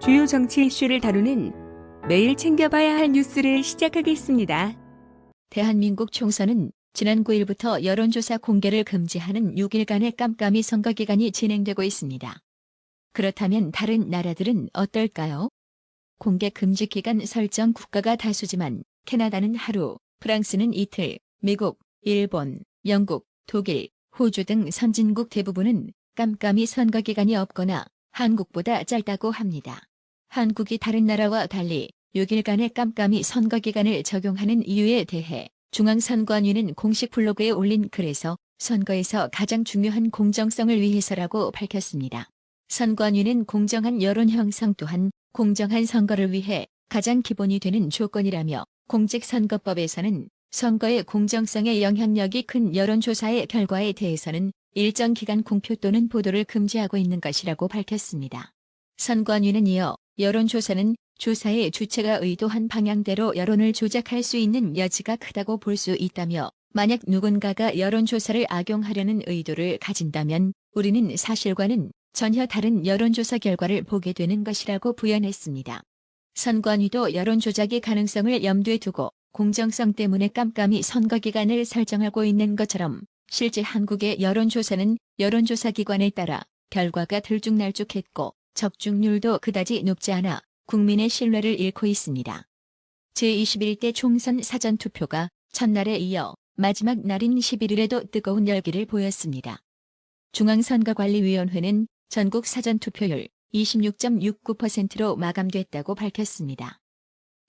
주요 정치 이슈를 다루는 매일 챙겨봐야 할 뉴스를 시작하겠습니다. 대한민국 총선은 지난 9일부터 여론조사 공개를 금지하는 6일간의 깜깜이 선거 기간이 진행되고 있습니다. 그렇다면 다른 나라들은 어떨까요? 공개 금지 기간 설정 국가가 다수지만 캐나다는 하루, 프랑스는 이틀, 미국, 일본, 영국, 독일, 호주 등 선진국 대부분은 깜깜이 선거 기간이 없거나 한국보다 짧다고 합니다. 한국이 다른 나라와 달리 6일간의 깜깜이 선거 기간을 적용하는 이유에 대해 중앙선관위는 공식 블로그에 올린 글에서 선거에서 가장 중요한 공정성을 위해서라고 밝혔습니다. 선관위는 공정한 여론 형성 또한 공정한 선거를 위해 가장 기본이 되는 조건이라며 공직선거법에서는 선거의 공정성에 영향력이 큰 여론조사의 결과에 대해서는 일정 기간 공표 또는 보도를 금지하고 있는 것이라고 밝혔습니다. 선관위는 이어 여론조사는 조사의 주체가 의도한 방향대로 여론을 조작할 수 있는 여지가 크다고 볼 수 있다며 만약 누군가가 여론조사를 악용하려는 의도를 가진다면 우리는 사실과는 전혀 다른 여론조사 결과를 보게 되는 것이라고 부연했습니다. 선관위도 여론조작의 가능성을 염두에 두고 공정성 때문에 깜깜이 선거 기간을 설정하고 있는 것처럼 실제 한국의 여론조사는 여론조사 기관에 따라 결과가 들쭉날쭉했고 적중률도 그다지 높지 않아 국민의 신뢰를 잃고 있습니다. 제21대 총선 사전투표가 첫날에 이어 마지막 날인 11일에도 뜨거운 열기를 보였습니다. 중앙선거관리위원회는 전국 사전투표율 26.69%로 마감됐다고 밝혔습니다.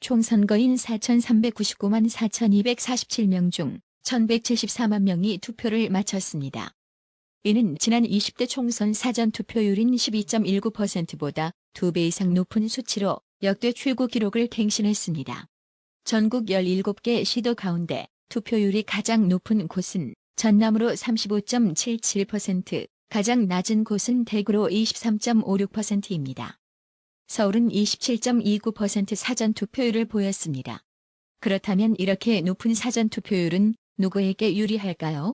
총선거인 4,399만 4,247명 중 1,174만 명이 투표를 마쳤습니다. 이는 지난 20대 총선 사전투표율인 12.19%보다 2배 이상 높은 수치로 역대 최고 기록을 갱신했습니다. 전국 17개 시도 가운데 투표율이 가장 높은 곳은 전남으로 35.77%, 가장 낮은 곳은 대구로 23.56%입니다. 서울은 27.29% 사전투표율을 보였습니다. 그렇다면 이렇게 높은 사전투표율은 누구에게 유리할까요?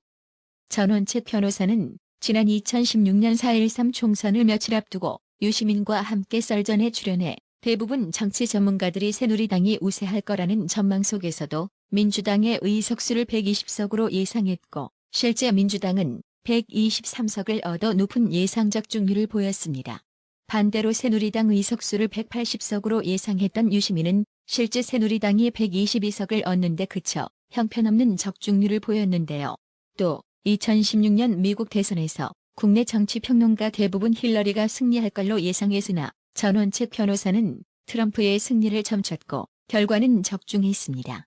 전원책 변호사는 지난 2016년 4.13 총선을 며칠 앞두고 유시민과 함께 썰전에 출연해 대부분 정치 전문가들이 새누리당이 우세할 거라는 전망 속에서도 민주당의 의석수를 120석으로 예상했고 실제 민주당은 123석을 얻어 높은 예상적 중률을 보였습니다. 반대로 새누리당 의석수를 180석으로 예상했던 유시민은 실제 새누리당이 122석을 얻는데 그쳐 형편없는 적중률을 보였는데요. 또 2016년 미국 대선에서 국내 정치평론가 대부분 힐러리가 승리할 걸로 예상했으나 전원책 변호사는 트럼프의 승리를 점쳤고 결과는 적중했습니다.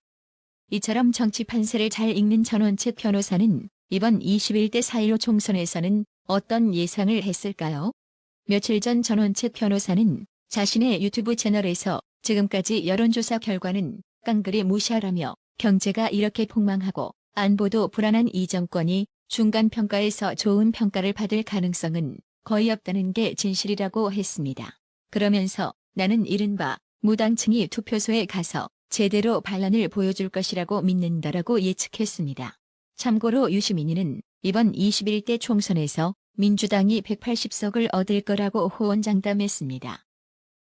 이처럼 정치 판세를 잘 읽는 전원책 변호사는 이번 21대 4.15 총선에서는 어떤 예상을 했을까요? 며칠 전 전원책 변호사는 자신의 유튜브 채널에서 지금까지 여론조사 결과는 깡그리 무시하라며 경제가 이렇게 폭망하고 안보도 불안한 이 정권이 중간평가에서 좋은 평가를 받을 가능성은 거의 없다는 게 진실이라고 했습니다. 그러면서 나는 이른바 무당층이 투표소에 가서 제대로 반란을 보여줄 것이라고 믿는다라고 예측했습니다. 참고로 유시민이는 이번 21대 총선에서 민주당이 180석을 얻을 거라고 호언장담했습니다.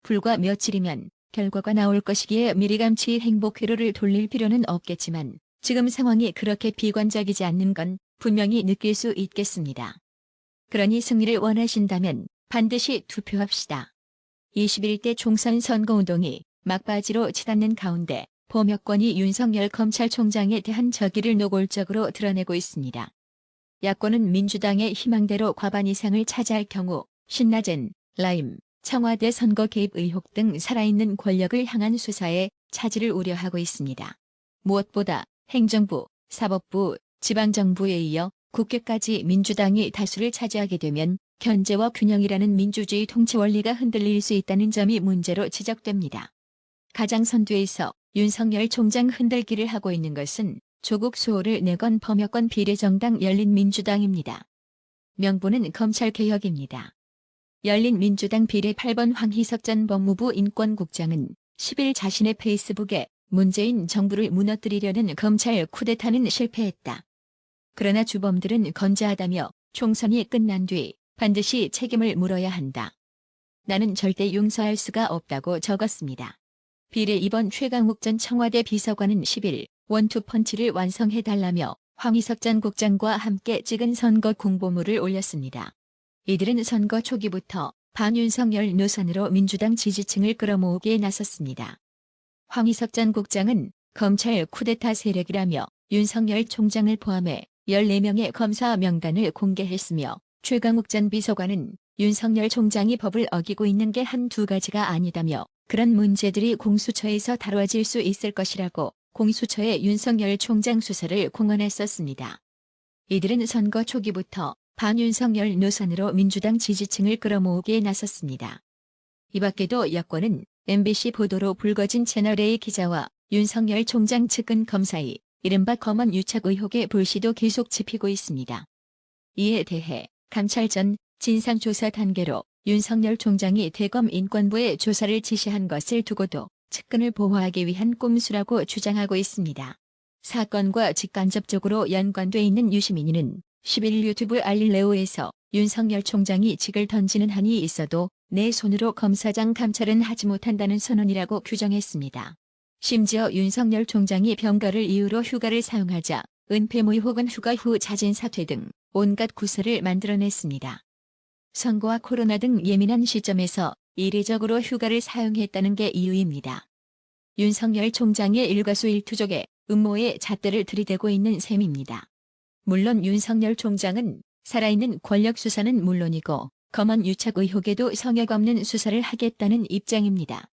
불과 며칠이면 결과가 나올 것이기에 미리감치 행복 회로를 돌릴 필요는 없겠지만 지금 상황이 그렇게 비관적이지 않는 건 분명히 느낄 수 있겠습니다. 그러니 승리를 원하신다면 반드시 투표합시다. 21대 총선 선거운동이 막바지로 치닫는 가운데 범여권이 윤석열 검찰총장에 대한 적의를 노골적으로 드러내고 있습니다. 야권은 민주당의 희망대로 과반 이상을 차지할 경우 신나젠, 라임, 청와대 선거 개입 의혹 등 살아있는 권력을 향한 수사에 차질을 우려하고 있습니다. 무엇보다 행정부, 사법부, 지방정부에 이어 국회까지 민주당이 다수를 차지하게 되면 견제와 균형이라는 민주주의 통치 원리가 흔들릴 수 있다는 점이 문제로 지적됩니다. 가장 선두에서 윤석열 총장 흔들기를 하고 있는 것은 조국 수호를 내건 범여권 비례정당 열린민주당입니다. 명분은 검찰개혁입니다. 열린민주당 비례 8번 황희석 전 법무부 인권국장은 10일 자신의 페이스북에 문재인 정부를 무너뜨리려는 검찰 쿠데타는 실패했다. 그러나 주범들은 건재하다며 총선이 끝난 뒤 반드시 책임을 물어야 한다. 나는 절대 용서할 수가 없다고 적었습니다. 비례 2번 최강욱 전 청와대 비서관은 10일 원투펀치를 완성해달라며 황희석 전 국장과 함께 찍은 선거 공보물을 올렸습니다. 이들은 선거 초기부터 반윤석열 노선으로 민주당 지지층을 끌어모으기에 나섰습니다. 황희석 전 국장은 검찰 쿠데타 세력이라며 윤석열 총장을 포함해 14명의 검사 명단을 공개했으며 최강욱 전 비서관은 윤석열 총장이 법을 어기고 있는 게 한두 가지가 아니다며 그런 문제들이 공수처에서 다뤄질 수 있을 것이라고 공수처에 윤석열 총장 수사를 공언했었습니다. 이들은 선거 초기부터 반윤석열 노선으로 민주당 지지층을 끌어모으기에 나섰습니다. 이 밖에도 여권은 MBC 보도로 불거진 채널A 기자와 윤석열 총장 측근 검사의 이른바 검언 유착 의혹의 불씨도 계속 지피고 있습니다. 이에 대해 감찰 전 진상조사 단계로 윤석열 총장이 대검 인권부에 조사를 지시한 것을 두고도 측근을 보호하기 위한 꼼수라고 주장하고 있습니다. 사건과 직간접적으로 연관돼 있는 유시민이는 10일 유튜브 알릴레오에서 윤석열 총장이 직을 던지는 한이 있어도 내 손으로 검사장 감찰은 하지 못한다는 선언이라고 규정했습니다. 심지어 윤석열 총장이 병가를 이유로 휴가를 사용하자 은폐물 혹은 휴가 후 자진 사퇴 등 온갖 구설을 만들어냈습니다. 선거와 코로나 등 예민한 시점에서 이례적으로 휴가를 사용했다는 게 이유입니다. 윤석열 총장의 일가수일투족에 음모의 잣대를 들이대고 있는 셈입니다. 물론 윤석열 총장은 살아있는 권력 수사는 물론이고 검언 유착 의혹에도 성역 없는 수사를 하겠다는 입장입니다.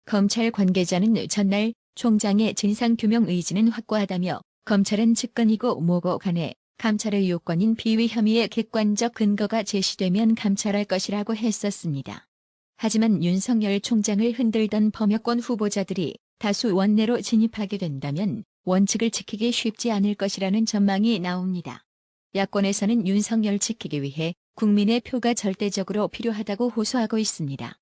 검찰 관계자는 전날 총장의 진상규명 의지는 확고하다며 검찰은 측근이고 뭐고 간에 감찰의 요건인 비위 혐의의 객관적 근거가 제시되면 감찰할 것이라고 했었습니다. 하지만 윤석열 총장을 흔들던 범여권 후보자들이 다수 원내로 진입하게 된다면 원칙을 지키기 쉽지 않을 것이라는 전망이 나옵니다. 야권에서는 윤석열 지키기 위해 국민의 표가 절대적으로 필요하다고 호소하고 있습니다.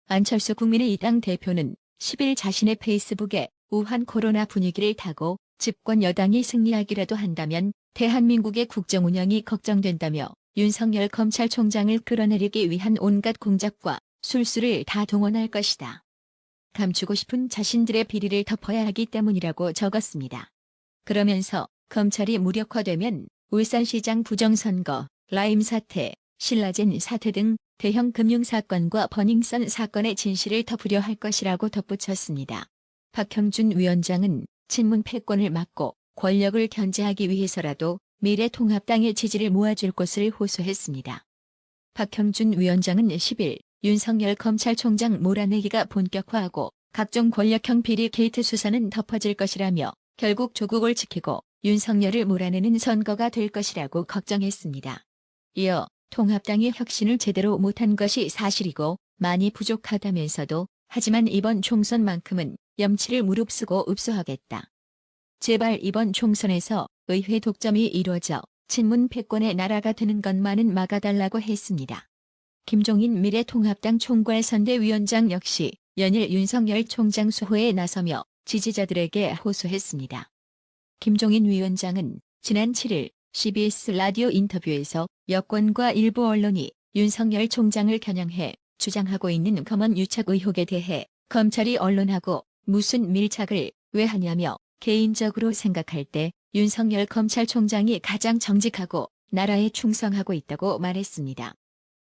안철수 국민의당 대표는 10일 자신의 페이스북에 우한 코로나 분위기를 타고 집권 여당이 승리하기라도 한다면 대한민국의 국정 운영이 걱정된다며 윤석열 검찰총장을 끌어내리기 위한 온갖 공작과 술수를 다 동원할 것이다. 감추고 싶은 자신들의 비리를 덮어야 하기 때문이라고 적었습니다. 그러면서 검찰이 무력화되면 울산시장 부정선거, 라임 사태, 신라젠 사태 등 대형 금융사건과 버닝썬 사건의 진실을 덮으려 할 것이라고 덧붙였습니다. 박형준 위원장은 친문 패권을 막고 권력을 견제하기 위해서라도 미래통합당의 지지를 모아줄 것을 호소했습니다. 박형준 위원장은 10일 윤석열 검찰총장 몰아내기가 본격화하고 각종 권력형 비리 게이트 수사는 덮어질 것이라며 결국 조국을 지키고 윤석열을 몰아내는 선거가 될 것이라고 걱정했습니다. 이어 통합당이 혁신을 제대로 못한 것이 사실이고 많이 부족하다면서도 하지만 이번 총선만큼은 염치를 무릅쓰고 읍소하겠다. 제발 이번 총선에서 의회 독점이 이루어져 친문 패권의 나라가 되는 것만은 막아달라고 했습니다. 김종인 미래통합당 총괄선대위원장 역시 연일 윤석열 총장 수호에 나서며 지지자들에게 호소했습니다. 김종인 위원장은 지난 7일 CBS 라디오 인터뷰에서 여권과 일부 언론이 윤석열 총장을 겨냥해 주장하고 있는 검언 유착 의혹에 대해 검찰이 언론하고 무슨 밀착을 왜 하냐며 개인적으로 생각할 때 윤석열 검찰총장이 가장 정직하고 나라에 충성하고 있다고 말했습니다.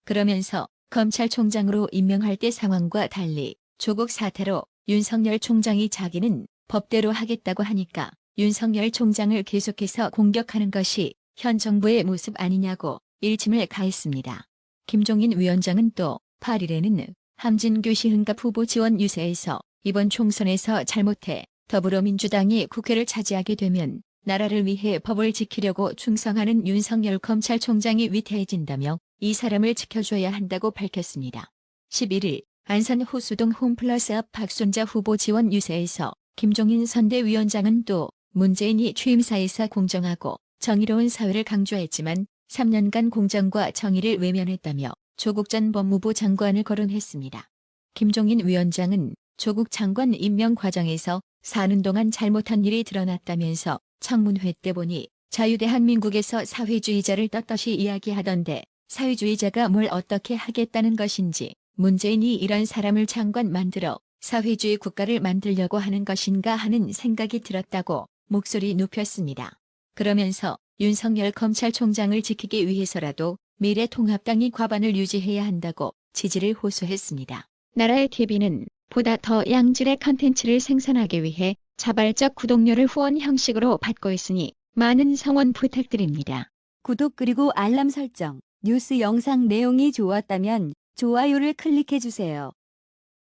그러면서 검찰총장으로 임명할 때 상황과 달리 조국 사태로 윤석열 총장이 자기는 법대로 하겠다고 하니까 윤석열 총장을 계속해서 공격하는 것이 현 정부의 모습 아니냐고 일침을 가했습니다. 김종인 위원장은 또 8일에는 함진규 시흥갑 후보 지원 유세에서 이번 총선에서 잘못해 더불어민주당이 국회를 차지하게 되면 나라를 위해 법을 지키려고 충성하는 윤석열 검찰총장이 위태해진다며 이 사람을 지켜줘야 한다고 밝혔습니다. 11일 안산 호수동 홈플러스 앞 박순자 후보 지원 유세에서 김종인 선대위원장은 또 문재인이 취임사에서 공정하고 정의로운 사회를 강조했지만 3년간 공정과 정의를 외면했다며 조국 전 법무부 장관을 거론했습니다. 김종인 위원장은 조국 장관 임명 과정에서 사는 동안 잘못한 일이 드러났다면서 청문회 때 보니 자유대한민국에서 사회주의자를 떳떳이 이야기하던데 사회주의자가 뭘 어떻게 하겠다는 것인지 문재인이 이런 사람을 장관 만들어 사회주의 국가를 만들려고 하는 것인가 하는 생각이 들었다고 목소리 높였습니다. 그러면서 윤석열 검찰총장을 지키기 위해서라도 미래통합당이 과반을 유지해야 한다고 지지를 호소했습니다. 나라의 TV는 보다 더 양질의 컨텐츠를 생산하기 위해 자발적 구독료를 후원 형식으로 받고 있으니 많은 성원 부탁드립니다. 구독 그리고 알람 설정, 뉴스 영상 내용이 좋았다면 좋아요를 클릭해주세요.